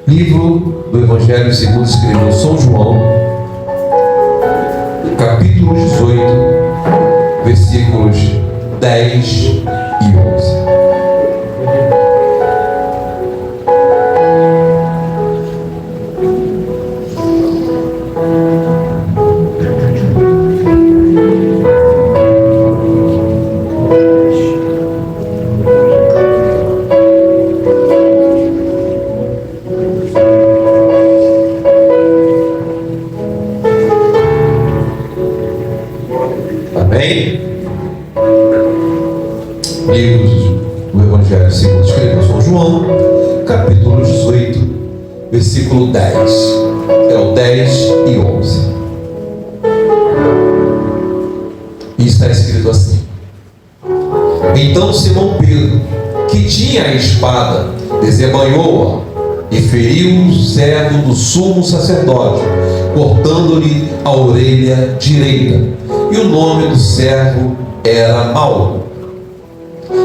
Livro do Evangelho segundo escreveu São João, capítulo 18, versículos 10 e 11. Livro do Evangelho segundo escreveu São João, capítulo 18, versículo 10. É o 10 e 11. E está escrito assim: Então Simão Pedro, que tinha a espada, desembainhou-a e feriu o servo do sumo sacerdote, cortando-lhe a orelha direita. E o nome do servo era Malco.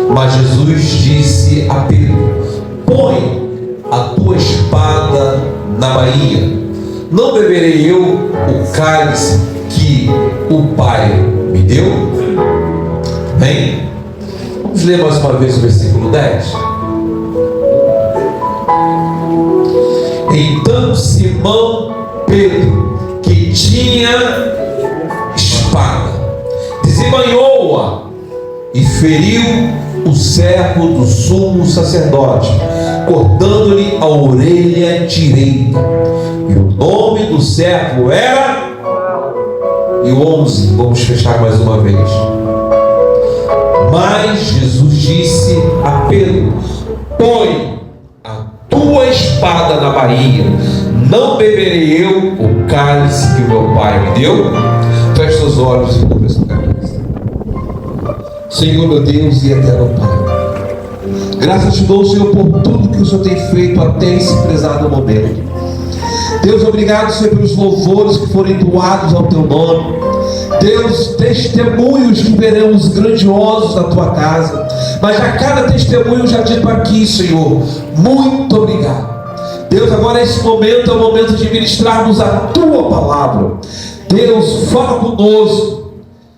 Mas Jesus disse a Pedro: Põe a tua espada na bainha. Não beberei eu o cálice que o Pai me deu? Bem, vamos ler mais uma vez o versículo 10. Então Simão Pedro, que tinha espada, desembainhou-a e feriu o servo do sumo sacerdote, cortando-lhe a orelha direita. E o nome do servo era... E o 11, vamos fechar mais uma vez. Mas Jesus disse a Pedro: Põe a tua espada na bainha. Não beberei eu o cálice que o meu Pai me deu? Feche os olhos e curva sua cabeça. Senhor, meu Deus e eterno Pai, graças te dou, Senhor, por tudo que o Senhor tem feito até esse prezado momento. Deus, obrigado, Senhor, pelos louvores que foram entoados ao teu nome. Deus, testemunhos que veremos grandiosos na tua casa. Mas a cada testemunho já digo aqui, Senhor, muito obrigado. Deus, agora esse momento é o momento de ministrarmos a tua palavra. Deus, fala conosco.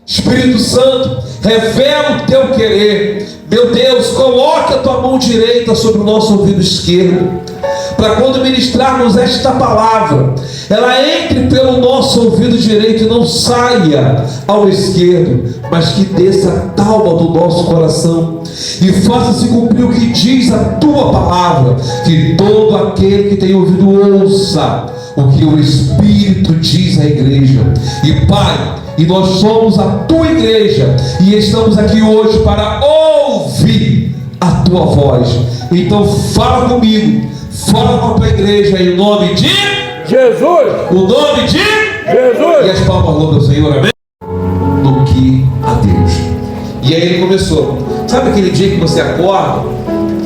Espírito Santo, revela o teu querer. Meu Deus, coloque a tua mão direita sobre o nosso ouvido esquerdo, para quando ministrarmos esta palavra, ela entre pelo nosso ouvido direito e não saia ao esquerdo, mas que desça a talma do nosso coração e faça-se cumprir o que diz a tua palavra. Que todo aquele que tem ouvido ouça o que o Espírito diz à igreja. E Pai, e nós somos a tua igreja e estamos aqui hoje para ouvir a tua voz. Então fala comigo, fala com a tua igreja em nome de Jesus. O nome de Jesus. E as palmas louvam ao Senhor, amém? Do que a Deus. E aí ele começou. Sabe aquele dia que você acorda,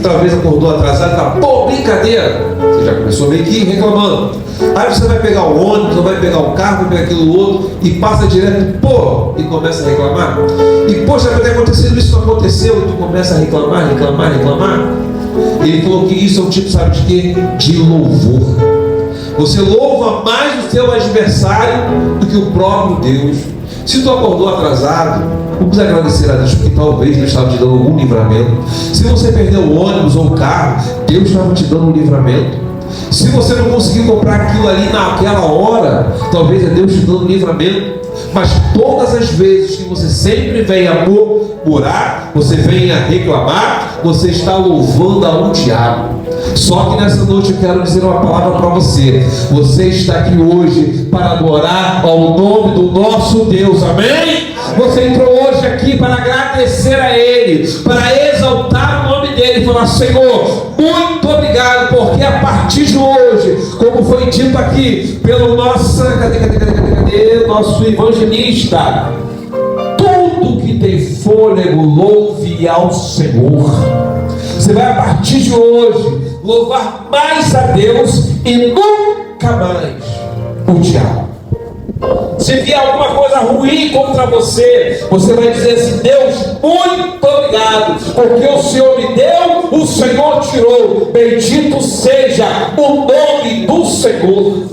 talvez acordou atrasado, tá, pô, brincadeira. Você já começou meio que reclamando. Aí você vai pegar o ônibus, ou vai pegar o carro, vai pegar aquilo outro, e passa direto, pô, e começa a reclamar. E poxa, vai ter acontecido isso, não aconteceu, e tu começa a reclamar. Ele falou que isso é um tipo, sabe de quê? De louvor. Você louva mais o seu adversário do que o próprio Deus. Se tu acordou atrasado, vamos agradecer a Deus, porque talvez Deus estava te dando algum livramento. Se você perdeu o ônibus ou o carro, Deus estava te dando um livramento. Se você não conseguiu comprar aquilo ali naquela hora, talvez é Deus te dando um livramento. Mas todas as vezes que você sempre vem a murmurar, você vem a reclamar, você está louvando a um diabo. Só que nessa noite eu quero dizer uma palavra para você. Você está aqui hoje para adorar ao nome do nosso Deus, amém? Você entrou hoje aqui para agradecer a Ele, para exaltar o nome dEle e falar: Senhor, muito obrigado, porque a partir de hoje, como foi dito aqui pelo nosso evangelista, tudo que tem fôlego, louve ao Senhor. Você vai a partir de hoje louvar mais a Deus e nunca mais o diabo. Se vier alguma coisa ruim contra você, você vai dizer assim: Deus, muito obrigado, porque o Senhor me deu, o Senhor tirou. Bendito seja o nome do Senhor.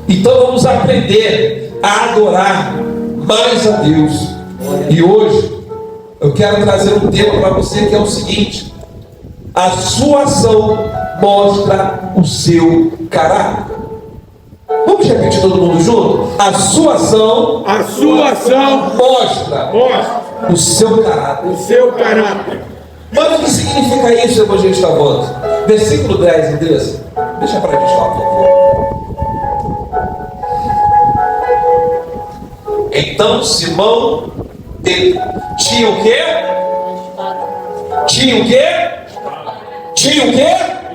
Então vamos aprender a adorar mais a Deus. E hoje eu quero trazer um tema para você que é o seguinte: a sua ação mostra o seu caráter. Vamos repetir todo mundo junto? A sua ação mostra o seu caráter. Mas o que significa isso, evangelista Wanda? Versículo 10, Andressa. Deixa para a gente lá, por favor. Então Simão tinha o quê?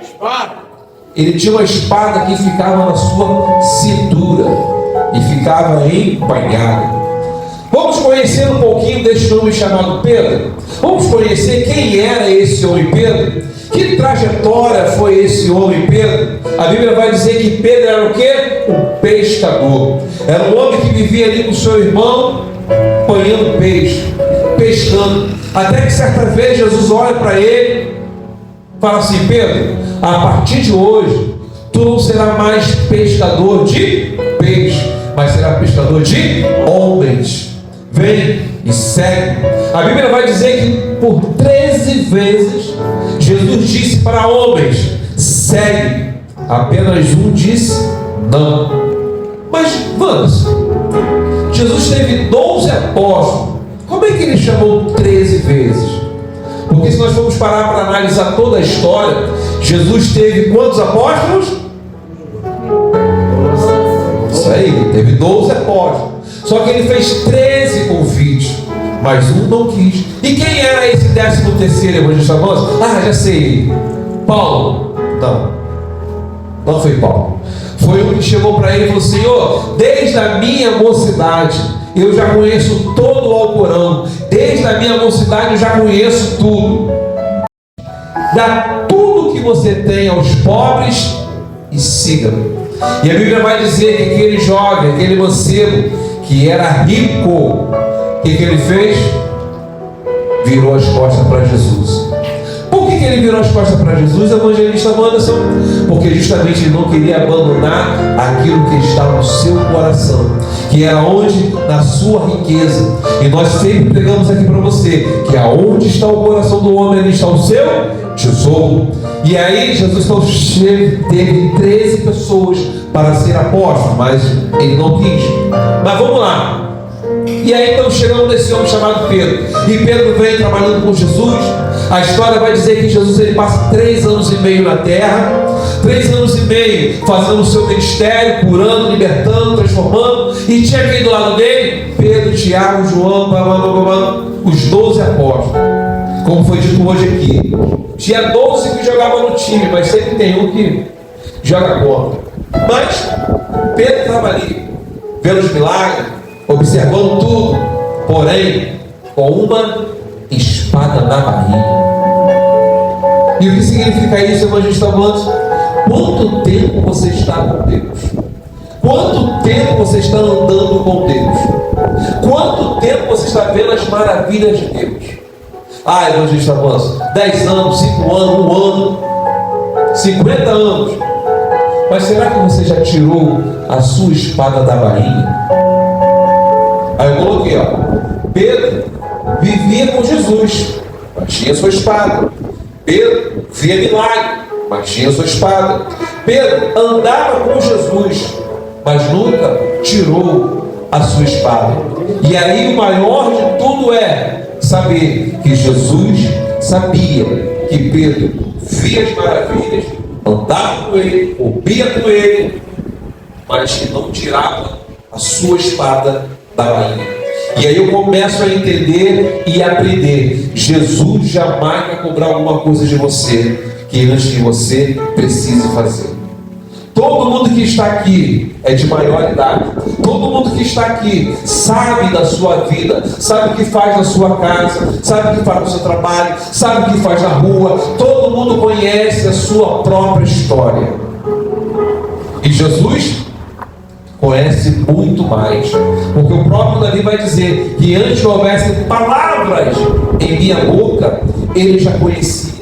Espada. Ele tinha uma espada que ficava na sua cintura e ficava embainhada. Vamos conhecer um pouquinho deste homem chamado Pedro. Vamos conhecer quem era esse homem Pedro. Que trajetória foi esse homem Pedro? A Bíblia vai dizer que Pedro era o quê? Um pescador. Era um homem que vivia ali com seu irmão, apanhando peixe, pescando. Até que certa vez Jesus olha para ele e fala assim: Pedro, a partir de hoje, tu não será mais pescador de peixe, mas será pescador de homens. Vem e segue. A Bíblia vai dizer que por 13 vezes Jesus disse para homens: segue. Apenas um disse não. Mas vamos, Jesus teve 12 apóstolos. Como é que ele chamou 13 vezes? Porque se nós formos parar para analisar toda a história, Jesus teve quantos apóstolos? Isso aí, teve 12 apóstolos. Só que ele fez 13 convites, mas um não quis. E quem era esse 13º evangelista? Ah, já sei. Paulo. Não foi Paulo. Foi um que chegou para ele e falou: Senhor, desde a minha mocidade eu já conheço todo o Alcorão. Desde a minha mocidade eu já conheço tudo. Dá tudo que você tem aos pobres e siga-me. E a Bíblia vai dizer que aquele jovem, aquele mancebo, que era rico, o que ele fez? Virou as costas para Jesus. Por que ele virou as costas para Jesus, evangelista Anderson? Porque justamente ele não queria abandonar aquilo que estava no seu coração, que era onde? Na sua riqueza. E nós sempre pregamos aqui para você que aonde está o coração do homem, ali está o seu tesouro. E aí Jesus teve 13 pessoas para ser apóstolo, mas ele não quis. Mas vamos lá. E aí então chegamos nesse homem chamado Pedro. E Pedro vem trabalhando com Jesus. A história vai dizer que Jesus ele passa 3 anos e meio na terra, 3 anos e meio fazendo o seu ministério, curando, libertando, transformando. E tinha quem do lado dele? Pedro, Tiago, João, os 12 apóstolos. Como foi dito hoje aqui, tinha 12 que jogavam no time, mas sempre tem um que joga contra. Mas Pedro estava ali, vendo os milagres, observando tudo, porém com uma espada na barriga. E o que significa isso, evangelista Manso? Quanto tempo você está com Deus? Quanto tempo você está andando com Deus? Quanto tempo você está vendo as maravilhas de Deus? Ah, evangelista Manso, 10 anos, 5 anos, 1 ano, 50 anos. Mas será que você já tirou a sua espada da barriga? Aí eu coloquei, Pedro vivia com Jesus, mas tinha sua espada. Pedro via milagre, mas tinha sua espada. Pedro andava com Jesus, mas nunca tirou a sua espada. E aí o maior de tudo é saber que Jesus sabia que Pedro via as maravilhas, andava com ele, ouvia com ele, mas que não tirava a sua espada da barriga. E aí eu começo a entender e aprender: Jesus jamais vai cobrar alguma coisa de você que antes de você precise fazer. Todo mundo que está aqui é de maior idade. Todo mundo que está aqui sabe da sua vida, sabe o que faz na sua casa, sabe o que faz no seu trabalho, sabe o que faz na rua. Todo mundo conhece a sua própria história. E Jesus conhece muito mais. Porque o próprio Davi vai dizer que antes que houvesse palavras em minha boca, ele já conhecia.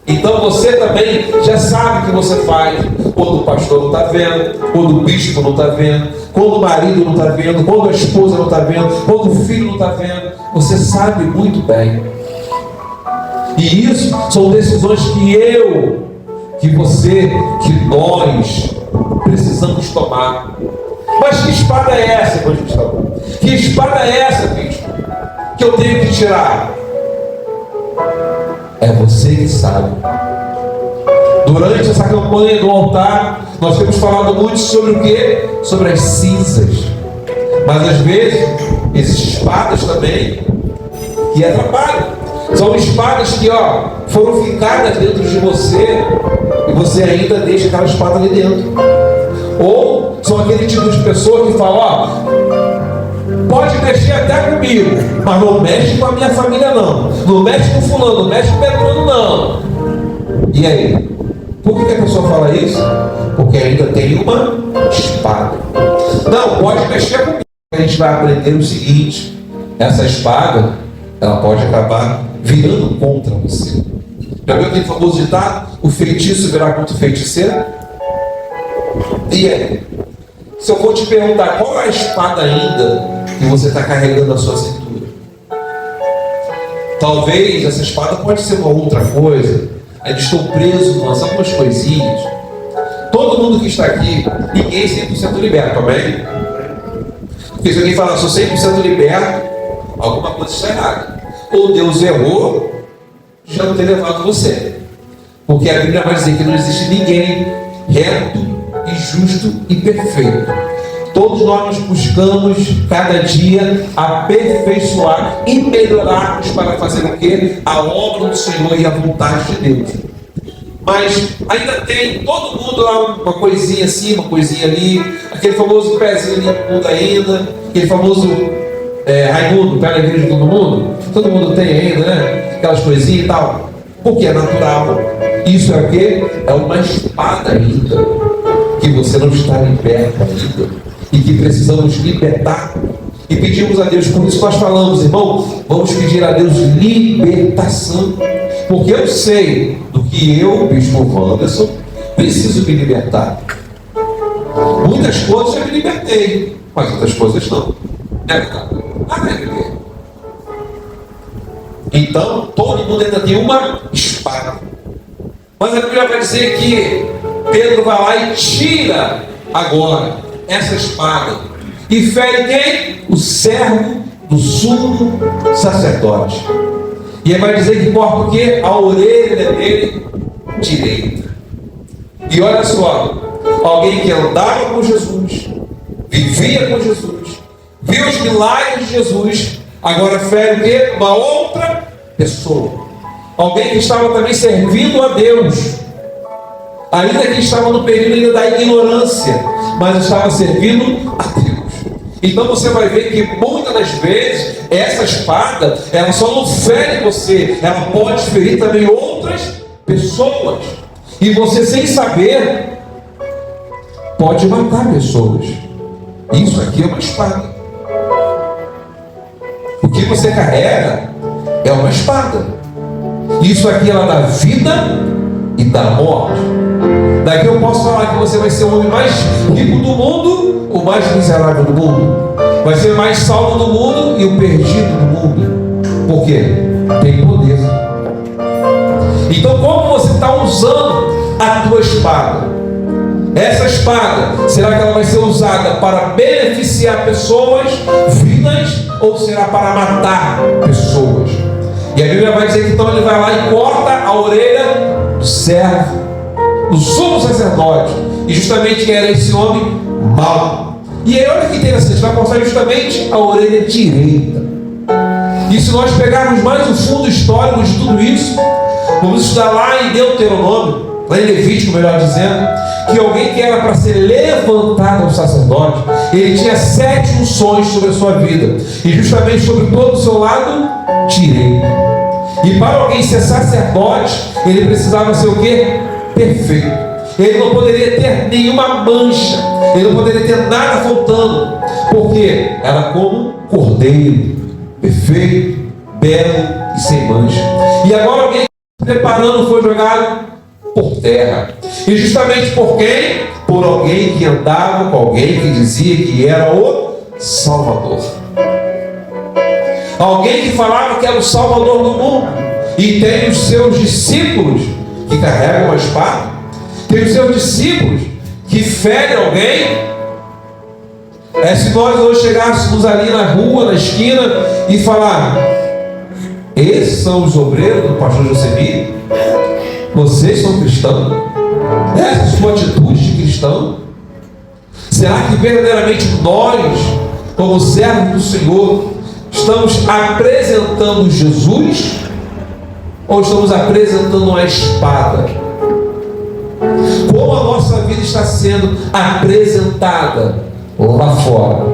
Então você também já sabe o que você faz quando o pastor não está vendo, quando o bispo não está vendo, quando o marido não está vendo, quando a esposa não está vendo, quando o filho não está vendo. Você sabe muito bem. E isso são decisões que você, que nós precisamos tomar. Mas que espada é essa, evangelista? Que espada é essa, bispo, que eu tenho que tirar? É você que sabe. Durante essa campanha do altar, nós temos falado muito sobre o quê? Sobre as cinzas. Mas às vezes, existem espadas também que atrapalham. São espadas que foram fincadas dentro de você e você ainda deixa aquela espada ali dentro. Ou são aquele tipo de pessoa que fala, pode mexer até comigo, mas não mexe com a minha família não. Não mexe com fulano, não mexe com Petrano não. E aí? Por que a pessoa fala isso? Porque ainda tem uma espada. Não, pode mexer comigo. A gente vai aprender o seguinte: essa espada, ela pode acabar virando contra você. Já viu aquele famoso ditado? O feitiço virá contra o feiticeiro? E aí? Se eu for te perguntar qual é a espada ainda que você está carregando na sua cintura, talvez essa espada pode ser uma outra coisa. Ainda estou preso em algumas coisinhas. Todo mundo que está aqui, ninguém é 100% liberto, amém? Porque se alguém falar, sou 100% liberto, alguma coisa está errada. Ou Deus errou, já não ter levado você. Porque a Bíblia vai dizer que não existe ninguém reto e justo e perfeito. Todos nós buscamos cada dia aperfeiçoar e melhorarmos para fazer o quê? A obra do Senhor e a vontade de Deus. Mas ainda tem todo mundo lá, uma coisinha assim, uma coisinha ali, aquele famoso pezinho ali no mundo ainda, aquele famoso Raimundo, pé na igreja de todo mundo tem ainda, né? Aquelas coisinhas e tal. Porque é natural. Isso é o quê? É uma espada ainda, que você não está liberto ainda, e que precisamos libertar. E pedimos a Deus, por isso nós falamos, irmão, vamos pedir a Deus libertação. Porque eu sei do que eu, bispo Wanderson, preciso me libertar. Muitas coisas já me libertei, mas outras coisas não. É verdade? Então, todo mundo ainda tem uma espada. Mas a Bíblia vai dizer que Pedro vai lá e tira agora essa espada e fere quem? O servo do sumo sacerdote. E ele vai dizer que corta o quê? A orelha dele direita. E olha só, alguém que andava com Jesus, vivia com Jesus, viu os milagres de Jesus, agora fere o quê? Uma outra pessoa. Alguém que estava também servindo a Deus, ainda que estava no período ainda da ignorância, mas estava servindo a Deus. Então você vai ver que muitas das vezes essa espada, ela só não fere você, ela pode ferir também outras pessoas. E você, sem saber, pode matar pessoas. Isso aqui é uma espada. O que você carrega é uma espada. Isso aqui ela dá vida e dá morte. Daqui eu posso falar que você vai ser o homem mais rico do mundo, o mais miserável do mundo. Vai ser o mais salvo do mundo e o perdido do mundo. Por quê? Tem poder. Então, como você está usando a tua espada? Essa espada, será que ela vai ser usada para beneficiar pessoas, vidas, ou será para matar pessoas? E a Bíblia vai dizer que então ele vai lá e corta a orelha do servo, do sumo sacerdote, e justamente que era esse homem mau. E aí olha que interessante, vai cortar justamente a orelha direita. E se nós pegarmos mais o fundo histórico de tudo isso, vamos estudar lá em Deuteronômio, lá em Levítico, melhor dizendo, que alguém que era para ser levantado ao sacerdote, ele tinha 7 unções sobre a sua vida, e justamente sobre todo o seu lado direito. E para alguém ser sacerdote, ele precisava ser o quê? Perfeito. Ele não poderia ter nenhuma mancha, ele não poderia ter nada faltando, porque era como um cordeiro, perfeito, belo e sem mancha. E agora alguém preparando foi jogado por terra. E justamente por quem? Por alguém que andava com alguém que dizia que era o Salvador. Alguém que falava que era o Salvador do mundo. E tem os seus discípulos que carregam uma espada. Tem os seus discípulos que ferem alguém. Se nós hoje chegássemos ali na rua, na esquina, e falar: esses são os obreiros do pastor Josemir? Vocês são cristãos? Essa é a sua atitude de cristão? Será que verdadeiramente nós, como servos do Senhor, estamos apresentando Jesus? Ou estamos apresentando a espada? Como a nossa vida está sendo apresentada lá fora?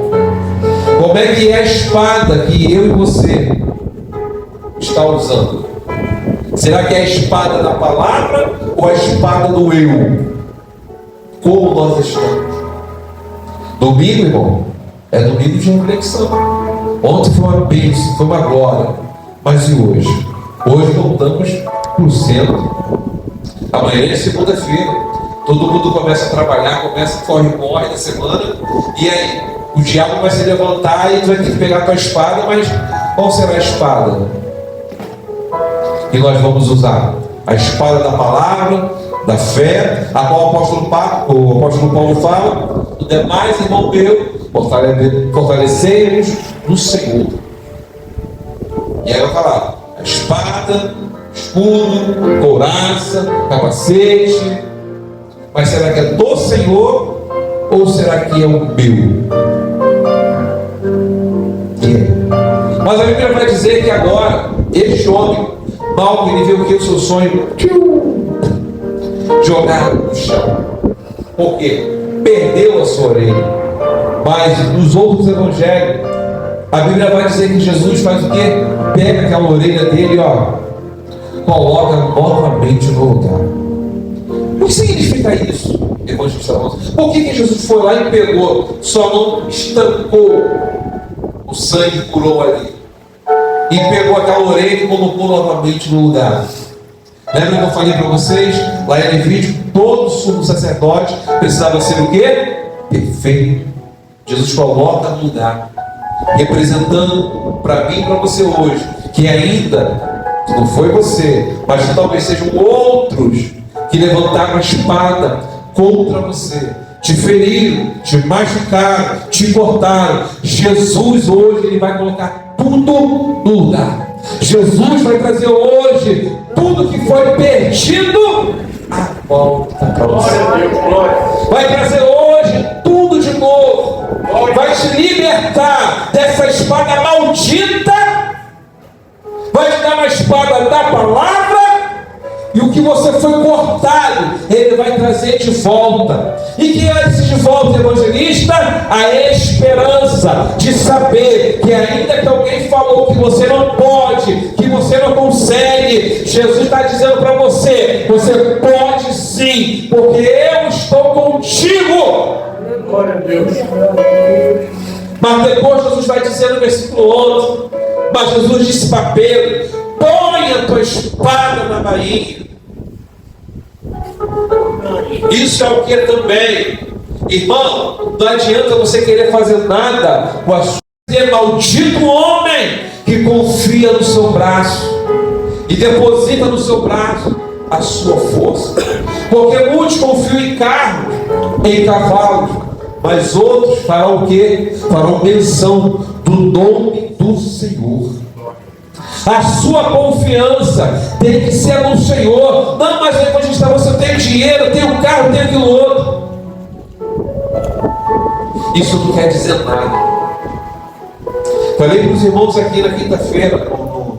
Como é que é a espada que eu e você está usando? Será que é a espada da palavra ou a espada do eu? Como nós estamos? Domingo, irmão, é domingo de reflexão. Ontem foi uma bênção, foi uma glória. Mas e hoje? Hoje voltamos para o centro. Amanhã é segunda-feira. Todo mundo começa a trabalhar, começa a corre-corre da semana. E aí, o diabo vai se levantar e tu vai ter que pegar a tua espada. Mas qual será a espada que nós vamos usar? A espada da palavra, da fé, a qual o apóstolo Paulo fala: o demais, irmão meu, fortalecei-nos no Senhor. E aí vai falar: a espada, escudo, couraça, capacete. Mas será que é do Senhor ou será que é o meu? Mas a Bíblia vai dizer que agora este homem, mal que ele viu que o seu sonho jogado no chão. Por quê? Perdeu a sua orelha. Mas nos outros evangelhos, a Bíblia vai dizer que Jesus faz o quê? Pega aquela orelha dele, coloca novamente no lugar. O que significa isso, evangelista? Por que Jesus foi lá e pegou? Só não estancou o sangue que curou ali. E pegou aquela orelha e colocou novamente no lugar. Lembra que eu falei para vocês, lá em Levítico, todo sumo sacerdote precisava ser o quê? Perfeito. Jesus coloca no lugar, representando para mim e para você hoje, que ainda não foi você, mas que talvez sejam outros que levantaram a espada contra você, te feriram, te machucaram, te cortaram. Jesus hoje ele vai colocar tudo no lugar. Jesus vai trazer hoje tudo que foi perdido à volta para você. Vai trazer hoje tudo de novo. Vai te libertar dessa espada maldita. Vai te dar uma espada da palavra. E o que você foi cortado, ele vai trazer de volta. E que é esse de volta, evangelista? A esperança de saber que ainda que alguém falou que você não pode, que você não consegue, Jesus está dizendo para você: você pode sim, porque eu estou contigo. Glória a Deus. Mas depois Jesus vai dizer no versículo 11, mas Jesus disse para Pedro: põe a tua espada na bainha. Isso é o que também, irmão, não adianta você querer fazer nada com a sua maldito homem que confia no seu braço e deposita no seu braço a sua força. Porque muitos confiam em carros, em cavalos, mas outros farão o quê? Farão menção do nome do Senhor. A sua confiança tem que ser no Senhor. Não, mas evangelista, você tem dinheiro, tem um carro, tem aquilo outro. Isso não quer dizer nada. Falei para os irmãos aqui na quinta-feira,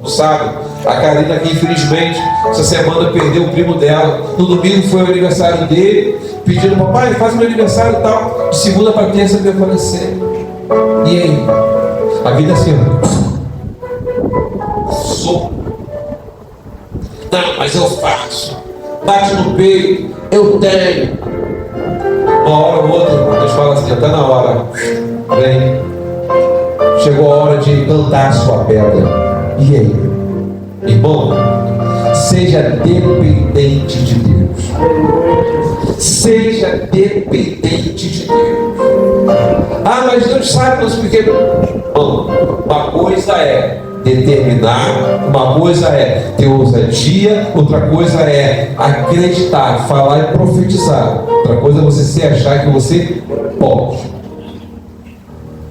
no sábado. A Karina aqui, infelizmente, essa semana perdeu o primo dela. No domingo foi o aniversário dele, pedindo: papai, faz meu aniversário e tal. De segunda para terça ele vai falecer. E aí? A vida é assim, Não, mas eu faço. bate no peito, eu tenho. Uma hora ou outra, Deus fala assim, até na hora, vem, chegou a hora de cantar a sua pedra. E aí? Irmão, seja dependente de Deus. Seja dependente de Deus. Ah, mas Deus sabe nos pequenos. Bom, uma coisa é determinar, uma coisa é ter ousadia, outra coisa é acreditar, falar e profetizar. Outra coisa é você se achar que você pode.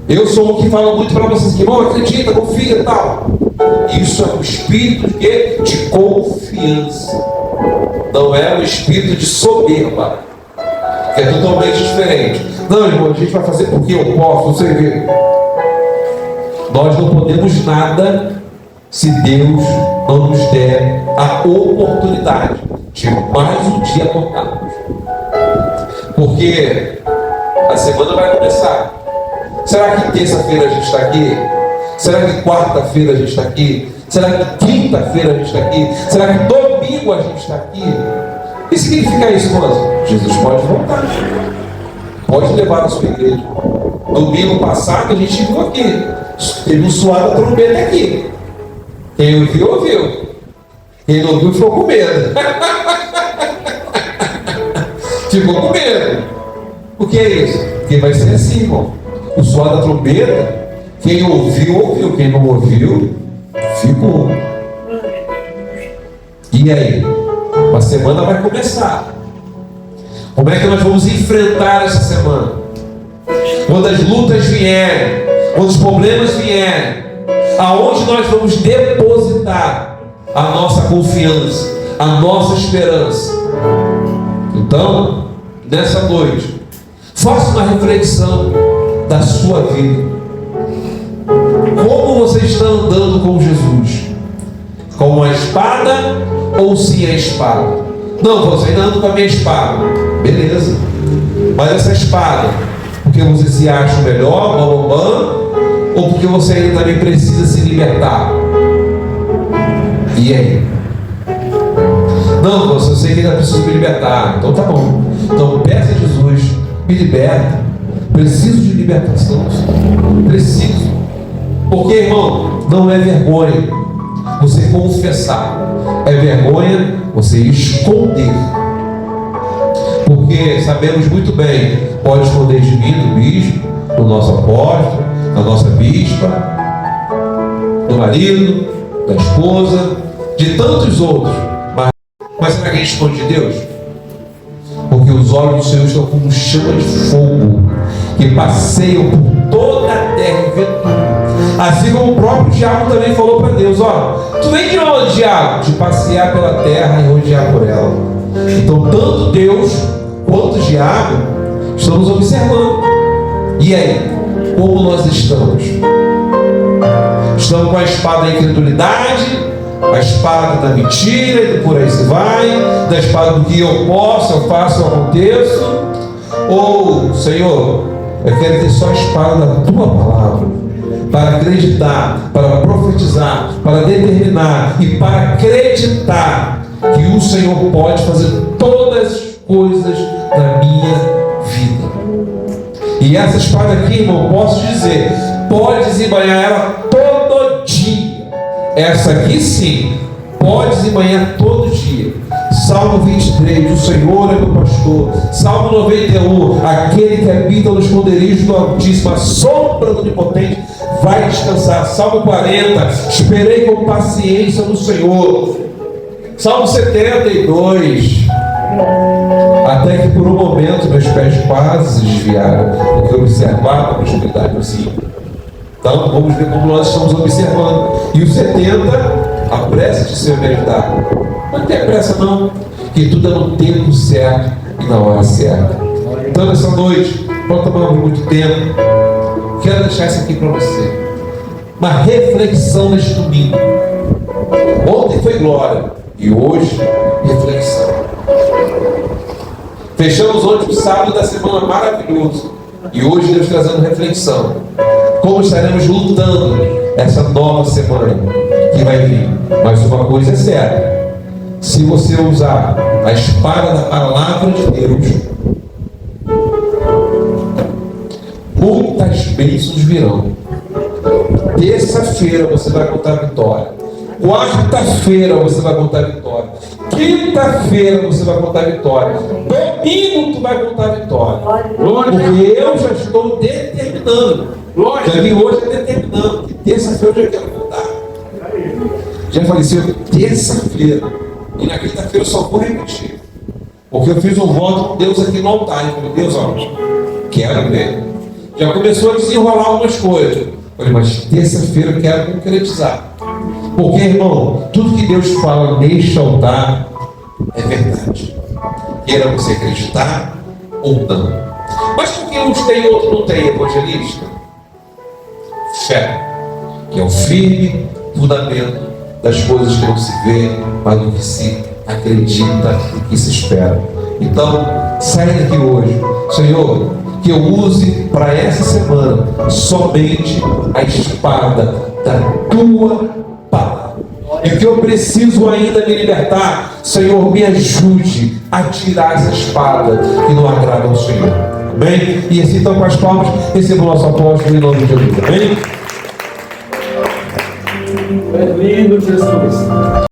Eu sou o que fala muito para vocês que irmão, acredita, confia e tal. Isso é um espírito de confiança. Não é um espírito de soberba, que é totalmente diferente. Não, irmão, a gente vai fazer porque eu posso, você vê. Nós não podemos nada se Deus não nos der a oportunidade de mais um dia acordarmos. Porque a semana vai começar. Será que terça-feira a gente está aqui? Será que quarta-feira a gente está aqui? Será que quinta-feira a gente está aqui? Será que domingo a gente está aqui? O que significa isso, irmãos? Jesus pode voltar. Pode levar a sua igreja. Domingo passado a gente ficou aqui. Teve um suado da trombeta aqui. Quem ouviu, ouviu. Quem não ouviu, ficou com medo. Ficou com medo. O que é isso? Porque vai ser assim, irmão. O suado da trombeta, quem ouviu, ouviu. Quem não ouviu, ficou. E aí? A semana vai começar. Como é que nós vamos enfrentar essa semana? Quando as lutas vierem, quando os problemas vierem, aonde nós vamos depositar a nossa confiança, a nossa esperança? Então, nessa noite, faça uma reflexão da sua vida. Como você está andando com Jesus? Com a espada ou sem a espada? Não, você ainda anda com a minha espada. Beleza. Mas essa espada, porque você se acha melhor, bambam, ou porque você ainda também precisa se libertar? E aí? Não, eu sei que ainda preciso me libertar. Então tá bom. Então peça a Jesus, me liberta. Preciso de libertação. Preciso. Porque, irmão, não é vergonha você confessar. É vergonha você esconder. Porque sabemos muito bem, pode esconder de mim, do bispo, do nosso apóstolo, da nossa bispa, do marido, da esposa, de tantos outros. Mas será que a gente esconde de Deus? Porque os olhos do Senhor estão como chama de fogo, que passeiam por toda a terra e vê tudo. Assim como o próprio diabo também falou para Deus: ó, tu vem de onde, diabo? De passear pela terra e rodear por ela. Então, tanto Deus quanto o diabo estão nos observando. E aí, como nós estamos? Estamos com a espada da incredulidade, a espada da mentira e do por aí se vai, da espada do que eu posso, eu faço, eu aconteço? Ou, Senhor, eu quero ter só a espada da tua palavra, para acreditar, para profetizar, para determinar e para acreditar que o Senhor pode fazer todas as coisas na minha vida. E essa espada aqui, irmão, posso dizer, pode desembainhar ela todo dia. Essa aqui sim, pode desembainhar todo dia. Salmo 23, o Senhor é meu pastor. Salmo 91, aquele que habita no esconderijo do Altíssimo, a sombra do Onipotente vai descansar. Salmo 40, esperei com paciência no Senhor. Salmo 72, até que por um momento meus pés quase se desviaram, porque eu observava a prosperidade do Senhor. Então vamos ver como nós estamos observando. E o 70, a pressa de ser meditar. Não tem pressa não, que tudo é no tempo certo e na hora certa. Então nessa noite, não tomamos muito tempo, quero deixar isso aqui para você. Uma reflexão neste domingo. Ontem foi glória e hoje reflexão. Fechamos ontem o sábado da semana maravilhoso e hoje Deus trazendo reflexão. Como estaremos lutando essa nova semana que vai vir. Mas uma coisa é certa: se você usar a espada da palavra de Deus, muitas bênçãos virão. Terça-feira você vai contar vitória. Quarta-feira você vai contar vitória. Quinta-feira você vai contar vitória. Domingo tu vai contar vitória. Porque eu já estou determinando. Já vim hoje determinando que terça-feira eu já quero contar. Já faleceu terça-feira. E na quinta-feira eu só vou repetir. Porque eu fiz um voto com Deus aqui no altar. Eu falei, Deus, ó, quero ver. Já começou a desenrolar algumas coisas. Eu falei, mas terça-feira eu quero concretizar. Porque, irmão, tudo que Deus fala neste altar é verdade. Queira você acreditar ou não. Mas por que uns tem e outros não tem, evangelista? Fé, que é o firme fundamento das coisas que não se vê, mas do que se acredita e que se espera. Então, saia daqui hoje, Senhor, que eu use para essa semana somente a espada da tua palavra. E que eu preciso ainda me libertar, Senhor, me ajude a tirar essa espada que não agrada ao Senhor. Amém? E assim, então, com as palmas, receba o nosso apóstolo em nome de Jesus. Amém? É lindo, Jesus.